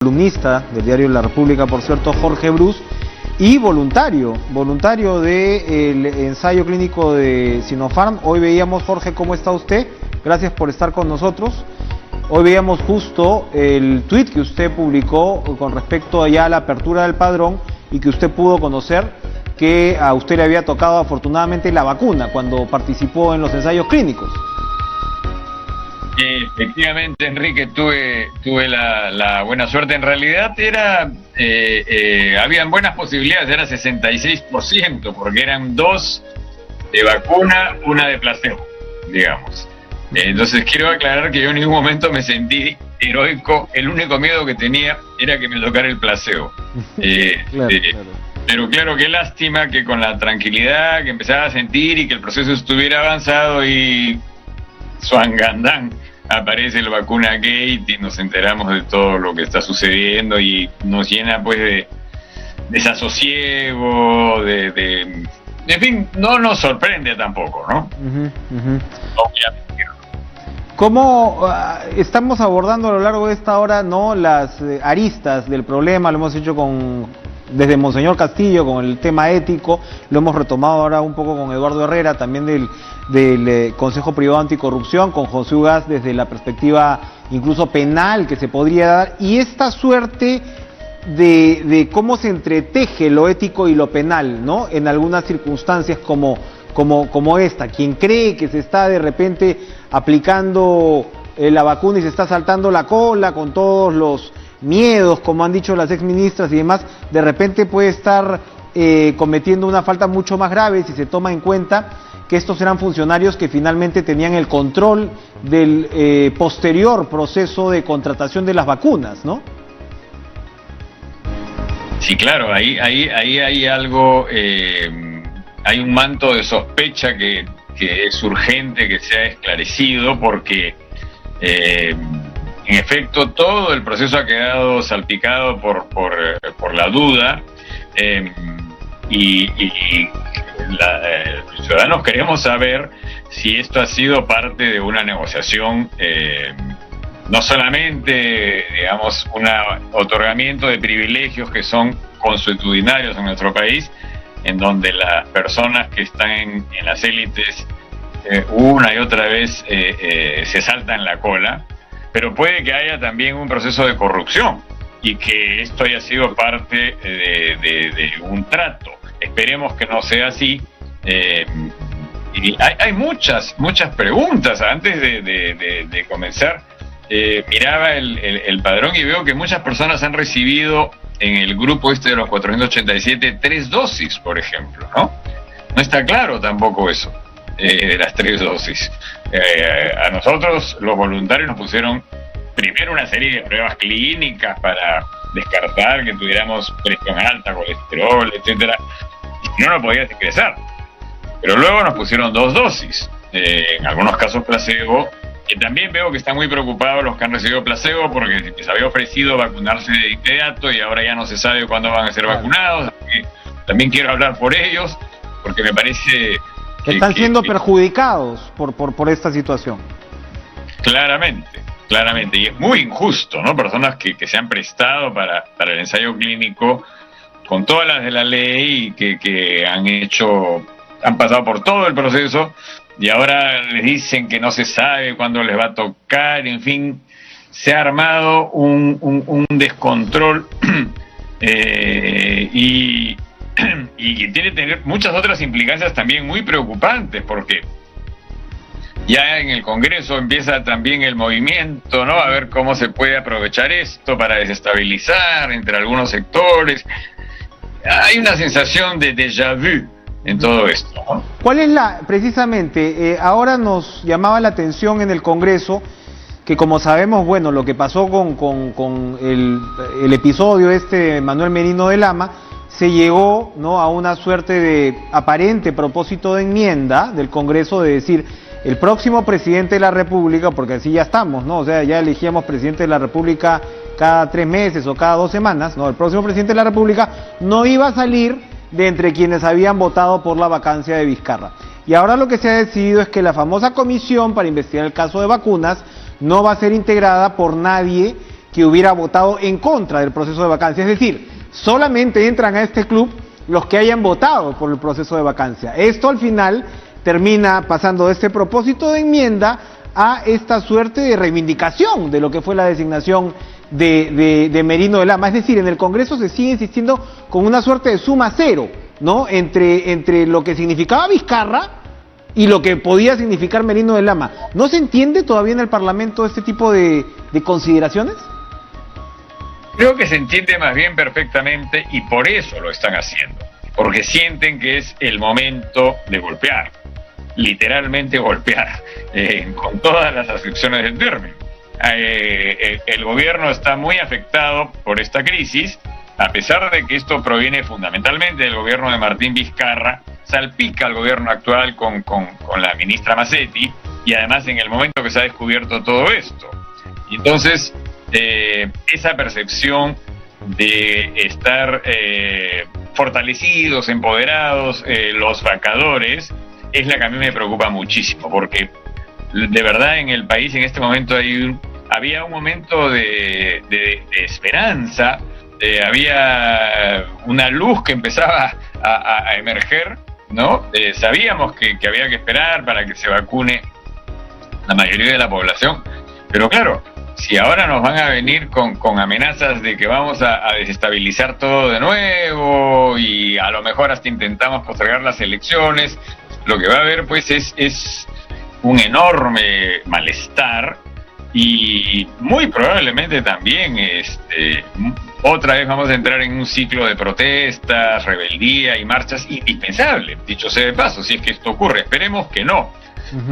Columnista del diario La República, por cierto, Jorge Brus, y voluntario del ensayo clínico de Sinopharm. Hoy veíamos, Jorge, ¿cómo está usted? Gracias por estar con nosotros. Hoy veíamos justo el tuit que usted publicó con respecto allá a la apertura del padrón y que usted pudo conocer que a usted le había tocado afortunadamente la vacuna cuando participó en los ensayos clínicos. Efectivamente, Enrique, tuve la buena suerte. En realidad habían buenas posibilidades, era 66%, porque eran 2 de vacuna, 1 de placebo, digamos. Entonces quiero aclarar que yo en ningún momento me sentí heroico. El único miedo que tenía era que me tocara el placebo. Claro. Pero claro, qué lástima que con la tranquilidad que empezaba a sentir y que el proceso estuviera avanzado y Suangandán aparece el vacuna gate y nos enteramos de todo lo que está sucediendo y nos llena pues de desasosiego, en fin, no nos sorprende tampoco, ¿no? Obviamente. ¿Cómo estamos abordando a lo largo de esta hora, no, las aristas del problema? Lo hemos hecho desde Monseñor Castillo con el tema ético, lo hemos retomado ahora un poco con Eduardo Herrera, también del Consejo Privado Anticorrupción, con José Ugaz desde la perspectiva incluso penal que se podría dar, y esta suerte de cómo se entreteje lo ético y lo penal, ¿no? En algunas circunstancias como esta. Quien cree que se está de repente aplicando la vacuna y se está saltando la cola con todos los miedos, como han dicho las exministras y demás, de repente puede estar cometiendo una falta mucho más grave si se toma en cuenta que estos eran funcionarios que finalmente tenían el control del posterior proceso de contratación de las vacunas, ¿no? Sí, claro, ahí hay algo, hay un manto de sospecha que es urgente que sea esclarecido, porque en efecto todo el proceso ha quedado salpicado por la duda, y los ciudadanos queremos saber si esto ha sido parte de una negociación, no solamente, digamos, un otorgamiento de privilegios que son consuetudinarios en nuestro país, en donde las personas que están en las élites una y otra vez se saltan la cola, pero puede que haya también un proceso de corrupción y que esto haya sido parte de un trato. Esperemos que no sea así. Y hay muchas preguntas. Antes de comenzar, miraba el padrón y veo que muchas personas han recibido en el grupo de los 487 3 dosis, por ejemplo, ¿no? No está claro tampoco eso, de las 3 dosis. A nosotros, los voluntarios, nos pusieron primero una serie de pruebas clínicas para descartar que tuviéramos presión alta, colesterol, etcétera. No podías ingresar. Pero luego nos pusieron 2 dosis, en algunos casos placebo, que también veo que están muy preocupados los que han recibido placebo porque se había ofrecido vacunarse de inmediato y ahora ya no se sabe cuándo van a ser vacunados. Así que también quiero hablar por ellos, porque me parece que están siendo perjudicados por esta situación. Claramente, y es muy injusto, ¿no? Personas que se han prestado para el ensayo clínico con todas las de la ley y que han pasado por todo el proceso y ahora les dicen que no se sabe cuándo les va a tocar. En fin, se ha armado un descontrol y que tiene que tener muchas otras implicancias también muy preocupantes, porque ya en el Congreso empieza también el movimiento, ¿no? A ver cómo se puede aprovechar esto para desestabilizar entre algunos sectores. Hay una sensación de déjà vu en todo esto, ¿no? ¿Cuál es precisamente, ahora nos llamaba la atención en el Congreso, que como sabemos, bueno, lo que pasó con el episodio de Manuel Merino de Lama, se llegó, ¿no?, a una suerte de aparente propósito de enmienda del Congreso de decir, el próximo presidente de la República, porque así ya estamos, ¿no? O sea, ya elegíamos presidente de la República cada 3 meses o cada 2 semanas, ¿no? El próximo presidente de la República no iba a salir de entre quienes habían votado por la vacancia de Vizcarra. Y ahora lo que se ha decidido es que la famosa comisión para investigar el caso de vacunas no va a ser integrada por nadie que hubiera votado en contra del proceso de vacancia. Es decir, solamente entran a este club los que hayan votado por el proceso de vacancia. Esto al final termina pasando de este propósito de enmienda a esta suerte de reivindicación de lo que fue la designación de Merino de Lama. Es decir, en el Congreso se sigue insistiendo con una suerte de suma cero, ¿no? Entre lo que significaba Vizcarra y lo que podía significar Merino de Lama. ¿No se entiende todavía en el Parlamento este tipo de consideraciones? Creo que se entiende más bien perfectamente y por eso lo están haciendo, porque sienten que es el momento de golpear, literalmente golpear, con todas las acepciones del término. El gobierno está muy afectado por esta crisis, a pesar de que esto proviene fundamentalmente del gobierno de Martín Vizcarra, salpica al gobierno actual con la ministra Massetti, y además en el momento que se ha descubierto todo esto. Y entonces, esa percepción de estar fortalecidos, empoderados, los vacadores, es la que a mí me preocupa muchísimo, porque de verdad en el país en este momento había un momento de esperanza, había una luz que empezaba a emerger, ¿no? Sabíamos que había que esperar para que se vacune la mayoría de la población, pero claro, si ahora nos van a venir con amenazas de que vamos a desestabilizar todo de nuevo y a lo mejor hasta intentamos postergar las elecciones, lo que va a haber pues es un enorme malestar y muy probablemente también otra vez vamos a entrar en un ciclo de protestas, rebeldía y marchas indispensable, dicho sea de paso, si es que esto ocurre. Esperemos que no.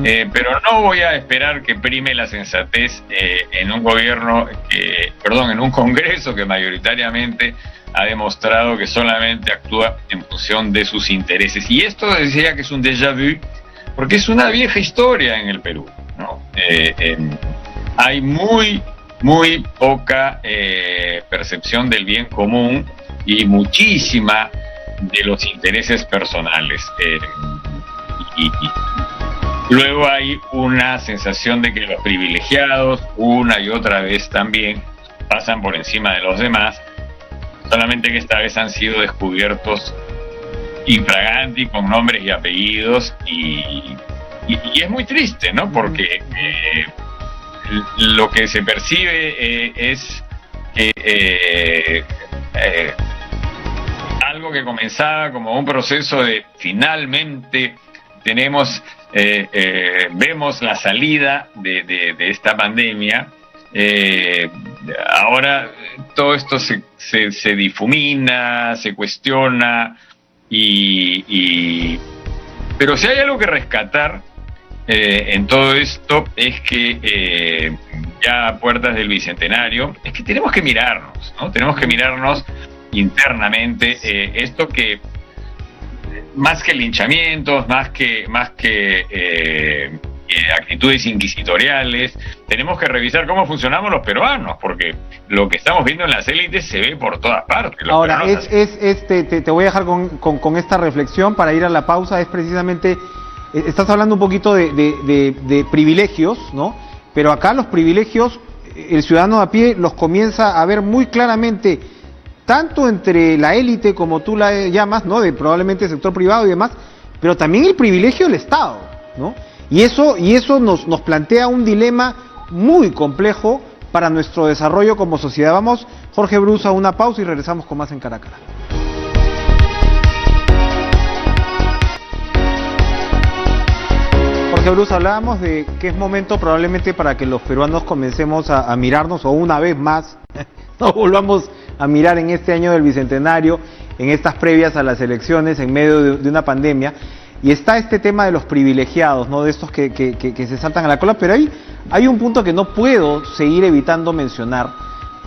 Pero no voy a esperar que prime la sensatez en un gobierno, en un Congreso que mayoritariamente ha demostrado que solamente actúa en función de sus intereses. Y esto decía que es un déjà vu, porque es una vieja historia en el Perú, ¿no? Hay muy poca percepción del bien común y muchísima de los intereses personales. Luego hay una sensación de que los privilegiados, una y otra vez también, pasan por encima de los demás, solamente que esta vez han sido descubiertos infraganti, con nombres y apellidos, y es muy triste, ¿no? Porque lo que se percibe es que algo que comenzaba como un proceso de finalmente vemos la salida de esta pandemia. Ahora todo esto se difumina, se cuestiona, pero si hay algo que rescatar en todo esto es que ya a puertas del Bicentenario, es que tenemos que mirarnos, ¿no? Tenemos que mirarnos internamente, esto que más que linchamientos, más que actitudes inquisitoriales, tenemos que revisar cómo funcionamos los peruanos, porque lo que estamos viendo en las élites se ve por todas partes. Ahora, te voy a dejar con esta reflexión para ir a la pausa. Es precisamente, estás hablando un poquito de privilegios, ¿no? Pero acá los privilegios, el ciudadano a pie los comienza a ver muy claramente, tanto entre la élite, como tú la llamas, ¿no? De probablemente el sector privado y demás, pero también el privilegio del Estado, ¿no? Y eso nos plantea un dilema muy complejo para nuestro desarrollo como sociedad. Vamos, Jorge Brus, a una pausa y regresamos con más en Cara a Cara. Jorge Brus, hablábamos de que es momento probablemente para que los peruanos comencemos a mirarnos, o una vez más, nos volvamos a mirar en este año del Bicentenario, en estas previas a las elecciones, en medio de una pandemia. Y está este tema de los privilegiados, ¿no? De estos que se saltan a la cola, pero hay un punto que no puedo seguir evitando mencionar,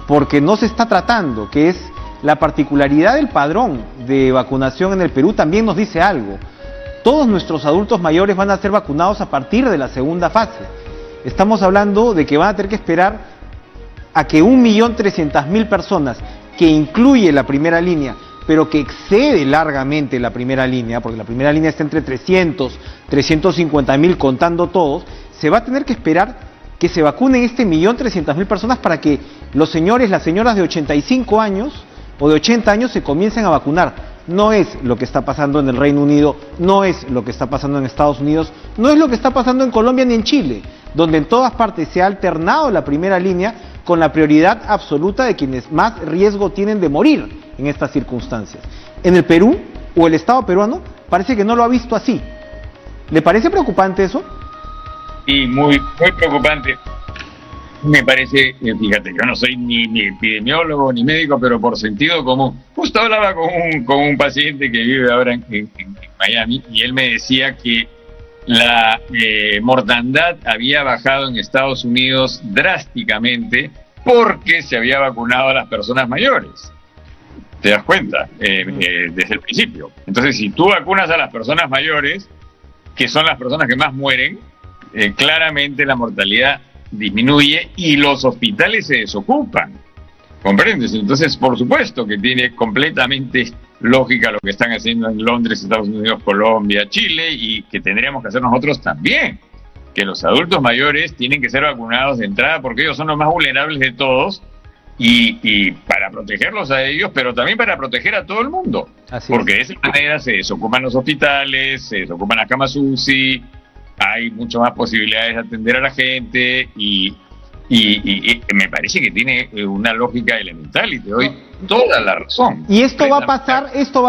porque no se está tratando, que es la particularidad del padrón de vacunación en el Perú. También nos dice algo. Todos nuestros adultos mayores van a ser vacunados a partir de la segunda fase. Estamos hablando de que van a tener que esperar a que 1.300.000 personas, que incluye la primera línea, pero que excede largamente la primera línea, porque la primera línea está entre 350.000 contando todos, se va a tener que esperar que se vacunen 1.300.000 personas para que los señores, las señoras de 85 años o de 80 años se comiencen a vacunar. No es lo que está pasando en el Reino Unido, no es lo que está pasando en Estados Unidos, no es lo que está pasando en Colombia ni en Chile, donde en todas partes se ha alternado la primera línea con la prioridad absoluta de quienes más riesgo tienen de morir en estas circunstancias. En el Perú, o el Estado peruano, parece que no lo ha visto así. ¿Le parece preocupante eso? Y muy preocupante. Me parece, fíjate, yo no soy ni epidemiólogo ni médico, pero por sentido común. Justo hablaba con un paciente que vive ahora en Miami, y él me decía que la mortandad había bajado en Estados Unidos drásticamente porque se había vacunado a las personas mayores. ¿Te das cuenta? Desde el principio. Entonces, si tú vacunas a las personas mayores, que son las personas que más mueren, claramente la mortalidad disminuye y los hospitales se desocupan. ¿Comprendes? Entonces, por supuesto que tiene completamente lógica lo que están haciendo en Londres, Estados Unidos, Colombia, Chile, y que tendríamos que hacer nosotros también. Que los adultos mayores tienen que ser vacunados de entrada porque ellos son los más vulnerables de todos, y para protegerlos a ellos, pero también para proteger a todo el mundo. Porque de esa manera se desocupan los hospitales, se desocupan las camas UCI, hay mucho más posibilidades de atender a la gente, y me parece que tiene una lógica elemental, y te doy toda la razón. Y esto va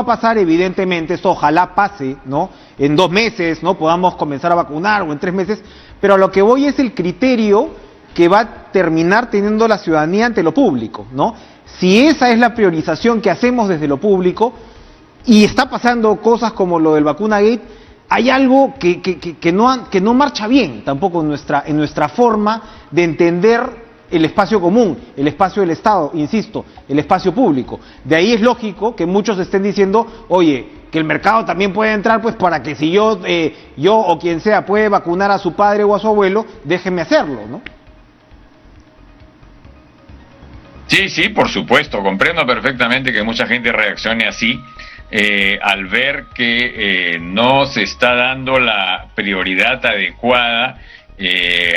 a pasar evidentemente, esto ojalá pase, ¿no? En 2 meses, ¿no? Podamos comenzar a vacunar, o en 3 meses, pero a lo que voy es el criterio que va a terminar teniendo la ciudadanía ante lo público, ¿no? Si esa es la priorización que hacemos desde lo público, y está pasando cosas como lo del Vacunagate, hay algo que no marcha bien tampoco en nuestra forma de entender el espacio común, el espacio del Estado, insisto, el espacio público. De ahí es lógico que muchos estén diciendo, oye, que el mercado también puede entrar, pues para que si yo o quien sea puede vacunar a su padre o a su abuelo, déjeme hacerlo, ¿no? Sí, por supuesto, comprendo perfectamente que mucha gente reaccione así. Al ver que no se está dando la prioridad adecuada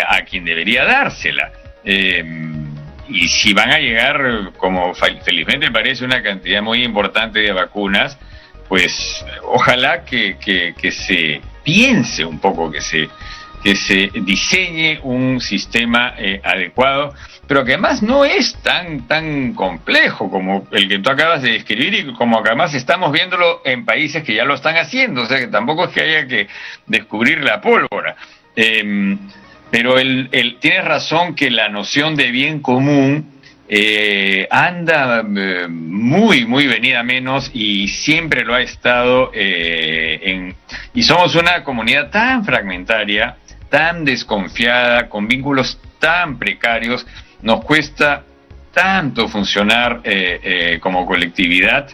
a quien debería dársela. Y si van a llegar, como felizmente parece, una cantidad muy importante de vacunas, pues ojalá que se piense un poco, que se diseñe un sistema adecuado, pero que además no es tan complejo como el que tú acabas de describir, y como además estamos viéndolo en países que ya lo están haciendo, o sea que tampoco es que haya que descubrir la pólvora. Pero tienes razón que la noción de bien común anda muy venida menos, y siempre lo ha estado, y somos una comunidad tan fragmentaria, tan desconfiada, con vínculos tan precarios, nos cuesta tanto funcionar como colectividad,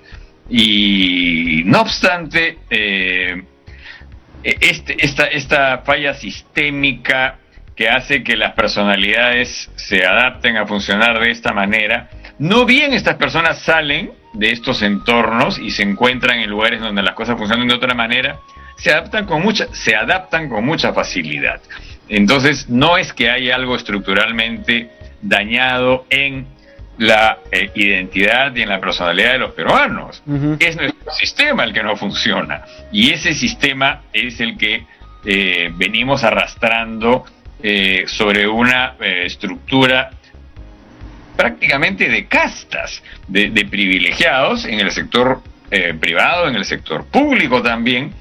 y no obstante, esta falla sistémica que hace que las personalidades se adapten a funcionar de esta manera, no bien estas personas salen de estos entornos y se encuentran en lugares donde las cosas funcionan de otra manera, se adaptan con mucha facilidad. Entonces, no es que haya algo estructuralmente dañado en la identidad y en la personalidad de los peruanos. Es nuestro sistema el que no funciona, y ese sistema es el que venimos arrastrando sobre una estructura prácticamente de castas, de privilegiados en el sector privado, en el sector público también,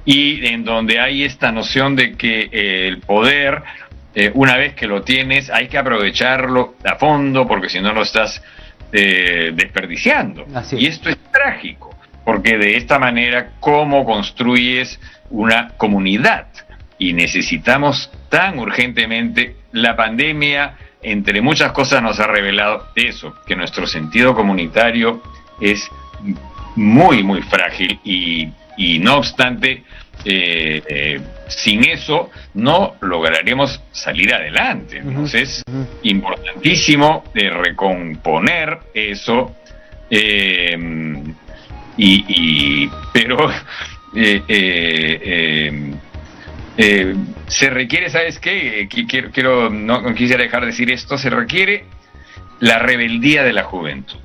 y en donde hay esta noción de que el poder, una vez que lo tienes, hay que aprovecharlo a fondo, porque si no lo estás desperdiciando. Y esto es trágico, porque de esta manera, ¿cómo construyes una comunidad? Y necesitamos tan urgentemente. La pandemia, entre muchas cosas, nos ha revelado eso, que nuestro sentido comunitario es muy frágil, y no obstante, sin eso no lograremos salir adelante. Entonces, es importantísimo recomponer eso, pero se requiere, ¿sabes qué? No quisiera dejar de decir esto, se requiere la rebeldía de la juventud.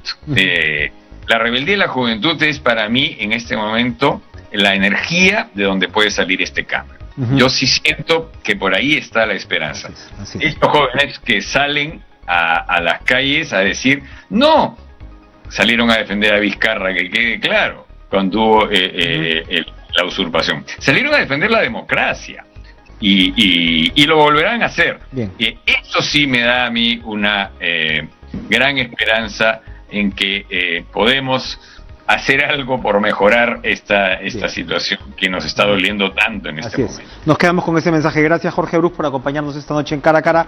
La rebeldía de la juventud es para mí en este momento la energía de donde puede salir este cambio. Yo sí siento que por ahí está la esperanza. Así es. Estos jóvenes que salen a las calles a decir, no, salieron a defender a Vizcarra, que quede claro, cuando hubo la usurpación. Salieron a defender la democracia y lo volverán a hacer. Eso sí me da a mí una gran esperanza en que podemos hacer algo por mejorar esta situación que nos está doliendo tanto en este momento. Nos quedamos con ese mensaje. Gracias, Jorge Bruce, por acompañarnos esta noche en Cara a Cara.